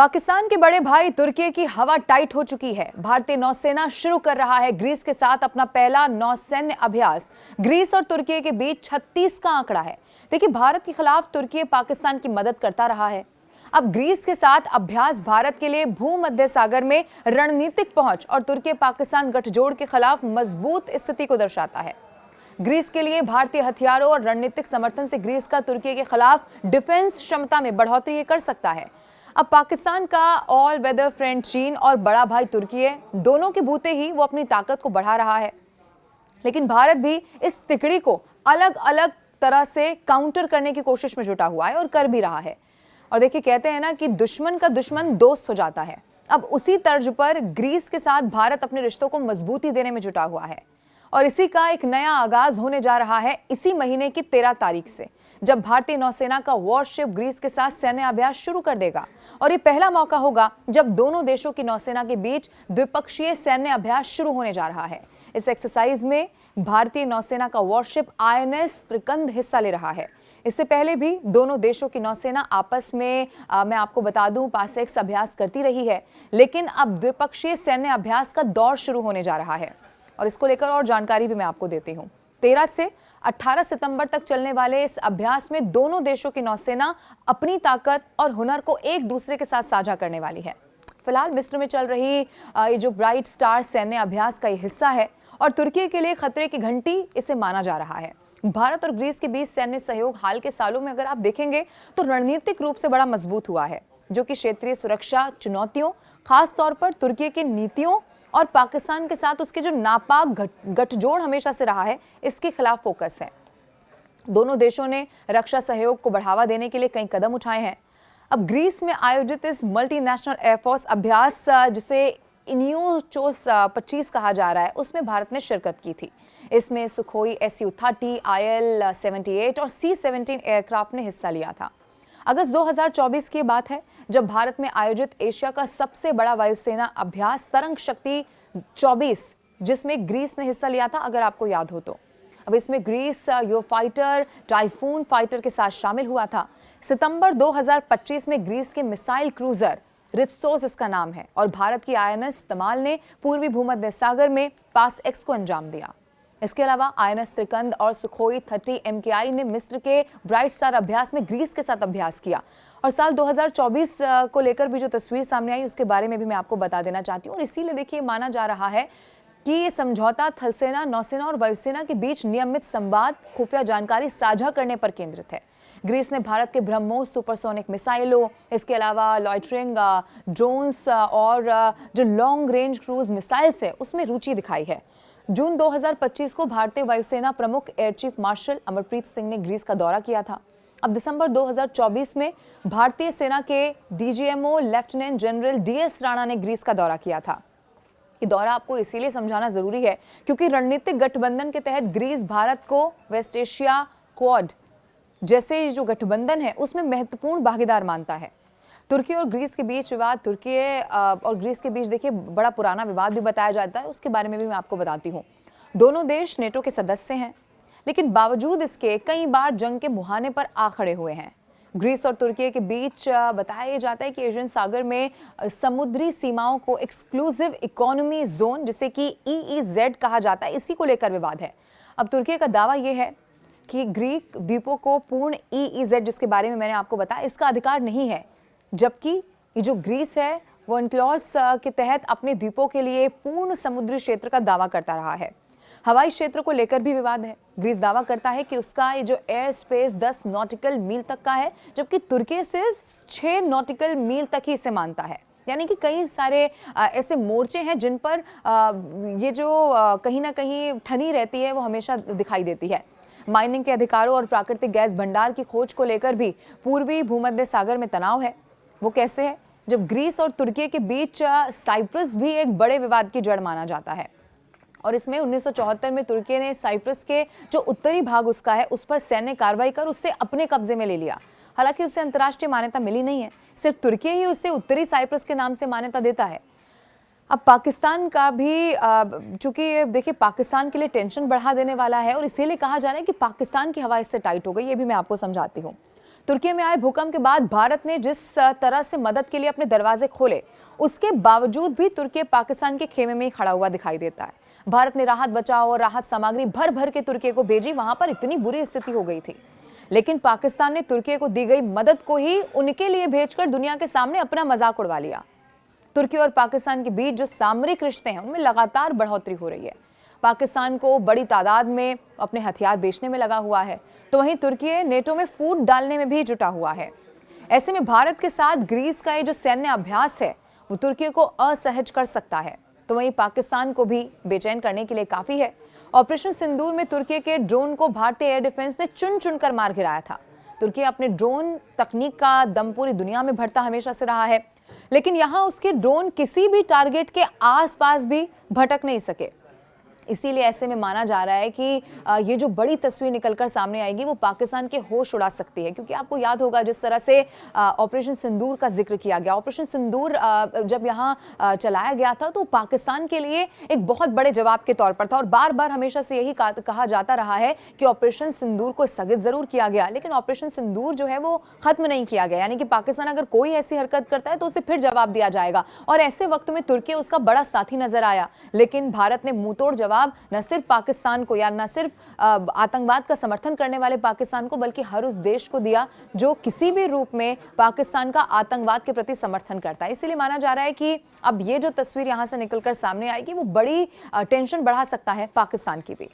पाकिस्तान के बड़े भाई तुर्की की हवा टाइट हो चुकी है। भारतीय नौसेना शुरू कर रहा है ग्रीस के साथ अपना पहला नौसैन्य अभ्यास। ग्रीस और तुर्की के बीच 36 का आंकड़ा है। देखिए, भारत के खिलाफ तुर्की पाकिस्तान की मदद करता रहा है। अब ग्रीस के साथ अभ्यास भारत के लिए भूमध्य सागर में रणनीतिक पहुंच और तुर्की पाकिस्तान गठजोड़ के खिलाफ मजबूत स्थिति को दर्शाता है। ग्रीस के लिए भारतीय हथियारों और रणनीतिक समर्थन से ग्रीस का तुर्की के खिलाफ डिफेंस क्षमता में बढ़ोतरी कर सकता है। अब पाकिस्तान का ऑल वेदर फ्रेंड चीन और बड़ा भाई तुर्की है, दोनों के बूते ही वो अपनी ताकत को बढ़ा रहा है। लेकिन भारत भी इस तिकड़ी को अलग अलग तरह से काउंटर करने की कोशिश में जुटा हुआ है और कर भी रहा है। और देखिए, कहते हैं ना कि दुश्मन का दुश्मन दोस्त हो जाता है। अब उसी तर्ज पर ग्रीस के साथ भारत अपने रिश्तों को मजबूती देने में जुटा हुआ है और इसी का एक नया आगाज होने जा रहा है इसी महीने की 13 तारीख से, जब भारतीय नौसेना का वॉरशिप ग्रीस के साथ सैन्य अभ्यास शुरू कर देगा। और ये पहला मौका होगा जब दोनों देशों की नौसेना के बीच द्विपक्षीय सैन्य अभ्यास शुरू होने जा रहा है। इस एक्सरसाइज में भारतीय नौसेना का वॉरशिप INS त्रिकंद हिस्सा ले रहा है। इससे पहले भी दोनों देशों की नौसेना आपस में मैं आपको बता दूं पासेक्स अभ्यास करती रही है, लेकिन अब द्विपक्षीय सैन्य अभ्यास का दौर शुरू होने जा रहा है और इसको लेकर और जानकारी भी मैं आपको देती हूं। 13 से 18 सितंबर तक चलने वाले इस अभ्यास में दोनों देशों की नौसेना अपनी ताकत और हुनर को एक दूसरे के साथ साझा करने वाली है। फिलहाल मिस्र में चल रही ये जो ब्राइट स्टार सैन्य अभ्यास का ये हिस्सा है और तुर्की के लिए खतरे की घंटी इसे माना जा रहा है। भारत और ग्रीस के बीच सैन्य सहयोग हाल के सालों में अगर आप देखेंगे तो रणनीतिक रूप से बड़ा मजबूत हुआ है, जो कि क्षेत्रीय सुरक्षा चुनौतियों, खास तौर पर तुर्की की नीतियों और पाकिस्तान के साथ उसके जो नापाक गठजोड़ हमेशा से रहा है, इसके खिलाफ फोकस है। दोनों देशों ने रक्षा सहयोग को बढ़ावा देने के लिए कई कदम उठाए हैं। अब ग्रीस में आयोजित इस मल्टीनेशनल एयरफोर्स अभ्यास, जिसे इनियोचोस 25 कहा जा रहा है, उसमें भारत ने शिरकत की थी। इसमें सुखोई Su-30, IL-78 और C-17 एयरक्राफ्ट ने हिस्सा लिया था। अगस्त 2024 की बात है, जब भारत में आयोजित एशिया का सबसे बड़ा वायुसेना अभ्यास तरंग शक्ति 24, जिसमें ग्रीस ने हिस्सा लिया था, अगर आपको याद हो तो। अब इसमें ग्रीस यूरोफाइटर टाइफून फाइटर के साथ शामिल हुआ था। सितंबर 2025 में ग्रीस के मिसाइल क्रूजर रित्सोस इसका नाम है और भारत की INS तमाल ने पूर्वी भूमध्य सागर में पास-एक्स को अंजाम दिया। इसके अलावा INS त्रिकंद और सुखोई 30 MKI ने मिस्र के ब्राइट स्टार अभ्यास में ग्रीस के साथ अभ्यास किया। और साल 2024 को लेकर भी जो तस्वीर सामने आई, उसके बारे में भी मैं आपको बता देना चाहती हूँ। और इसीलिए देखिए, माना जा रहा है कि ये समझौता थलसेना, नौसेना और वायुसेना के बीच नियमित संवाद, खुफिया जानकारी साझा करने पर केंद्रित है। ग्रीस ने भारत के ब्रह्मोस सुपरसोनिक मिसाइलों, इसके अलावा लॉइटरिंग ड्रोन्स और जो लॉन्ग रेंज क्रूज मिसाइल्स है, उसमें रुचि दिखाई है। जून 2025 को भारतीय वायुसेना प्रमुख air chief marshal Amarpreet Singh ने ग्रीस का दौरा किया था। अब दिसंबर 2024 में भारतीय सेना के DGMO lieutenant general DS Rana ने ग्रीस का दौरा किया था। ये दौरा आपको इसीलिए समझाना जरूरी है क्योंकि रणनीतिक गठबंधन के तहत ग्रीस भारत को वेस्ट एशिया क्वाड जैसे जो गठबंधन है, उसमें महत्वपूर्ण भागीदार मानता है। तुर्की और ग्रीस के बीच विवाद, तुर्की और ग्रीस के बीच देखिए बड़ा पुराना विवाद भी बताया जाता है, उसके बारे में भी मैं आपको बताती हूँ। दोनों देश नेटो के सदस्य हैं, लेकिन बावजूद इसके कई बार जंग के मुहाने पर आ खड़े हुए हैं। ग्रीस और तुर्की के बीच बताया जाता है कि एशियन सागर में समुद्री सीमाओं को एक्सक्लूसिव इकोनॉमी जोन, जिसे कि EEZ कहा जाता है, इसी को लेकर विवाद है। अब तुर्की का दावा यह है कि ग्रीक द्वीपों को पूर्ण EEZ, जिसके बारे में मैंने आपको बताया, इसका अधिकार नहीं है, जबकि ये जो ग्रीस है वो UNCLOS के तहत अपने द्वीपों के लिए पूर्ण समुद्री क्षेत्र का दावा करता रहा है। हवाई क्षेत्र को लेकर भी विवाद है। ग्रीस दावा करता है कि उसका ये जो एयर स्पेस 10 नॉटिकल मील तक का है, जबकि तुर्की सिर्फ 6 नॉटिकल मील तक ही इसे मानता है। यानी कि कई सारे ऐसे मोर्चे हैं जिन पर ये जो कहीं ना कहीं ठनी रहती है, वो हमेशा दिखाई देती है। माइनिंग के अधिकारों और प्राकृतिक गैस भंडार की खोज को लेकर भी पूर्वी भूमध्य सागर में तनाव है। वो कैसे है? जब ग्रीस और तुर्की के बीच साइप्रस भी एक बड़े विवाद की जड़ माना जाता है और इसमें 1974 में तुर्की ने साइप्रस के जो उत्तरी भाग उसका है, उस पर सैन्य कार्रवाई कर उससे अपने कब्जे में ले लिया। हालांकि उसे अंतर्राष्ट्रीय मान्यता मिली नहीं है, सिर्फ तुर्की ही उसे उत्तरी साइप्रस के नाम से मान्यता देता है। अब पाकिस्तान का भी चूंकि देखिए पाकिस्तान के लिए टेंशन बढ़ा देने वाला है और इसीलिए कहा जा रहा है कि पाकिस्तान की हवा इससे टाइट हो गई। ये भी मैं आपको समझाती हूँ। तुर्की में आए भूकंप के बाद भारत ने जिस तरह से मदद के लिए अपने दरवाजे खोले, उसके बावजूद भी तुर्की पाकिस्तान के खेमे में ही खड़ा हुआ दिखाई देता है। भारत ने राहत बचाव और राहत सामग्री भर भर के तुर्की को भेजी, वहां पर इतनी बुरी स्थिति हो गई थी, लेकिन पाकिस्तान ने तुर्की को दी गई मदद को ही उनके लिए भेजकर दुनिया के सामने अपना मजाक उड़वा लिया। तुर्की और पाकिस्तान के बीच जो सामरिक रिश्ते हैं उनमें लगातार बढ़ोतरी हो रही है। पाकिस्तान को बड़ी तादाद में अपने हथियार बेचने में लगा हुआ है, तो वहीं तुर्की नेटो में फूट डालने में भी जुटा हुआ है। ऐसे में भारत के साथ ग्रीस का ये जो सैन्य अभ्यास है वो तुर्की को असहज कर सकता है, तो वहीं पाकिस्तान को भी बेचैन करने के लिए काफी है। ऑपरेशन सिंदूर में तुर्की के ड्रोन को भारतीय एयर डिफेंस ने चुन चुनकर मार गिराया था। तुर्की अपने ड्रोन तकनीक का दम पूरी दुनिया में भरता हमेशा से रहा है, लेकिन यहां उसके ड्रोन किसी भी टारगेट के आसपास भी भटक नहीं सके। इसीलिए ऐसे में माना जा रहा है कि ये जो बड़ी तस्वीर निकलकर सामने आएगी वो पाकिस्तान के होश उड़ा सकती है, क्योंकि आपको याद होगा जिस तरह से ऑपरेशन सिंदूर का जिक्र किया गया, ऑपरेशन सिंदूर जब यहाँ चलाया गया था तो पाकिस्तान के लिए एक बहुत बड़े जवाब के तौर पर था, और बार बार हमेशा से यही कहा जाता रहा है कि ऑपरेशन सिंदूर को स्थगित जरूर किया गया, लेकिन ऑपरेशन सिंदूर जो है वो खत्म नहीं किया गया। यानी कि पाकिस्तान अगर कोई ऐसी हरकत करता है तो उसे फिर जवाब दिया जाएगा, और ऐसे वक्त में तुर्की उसका बड़ा साथी नजर आया। लेकिन भारत ने मुंहतोड़ जवाब न सिर्फ पाकिस्तान को या न सिर्फ आतंकवाद का समर्थन करने वाले पाकिस्तान को, बल्कि हर उस देश को दिया जो किसी भी रूप में पाकिस्तान का आतंकवाद के प्रति समर्थन करता है। इसीलिए माना जा रहा है कि अब ये जो तस्वीर यहां से निकलकर सामने आएगी वो बड़ी टेंशन बढ़ा सकता है पाकिस्तान की भी।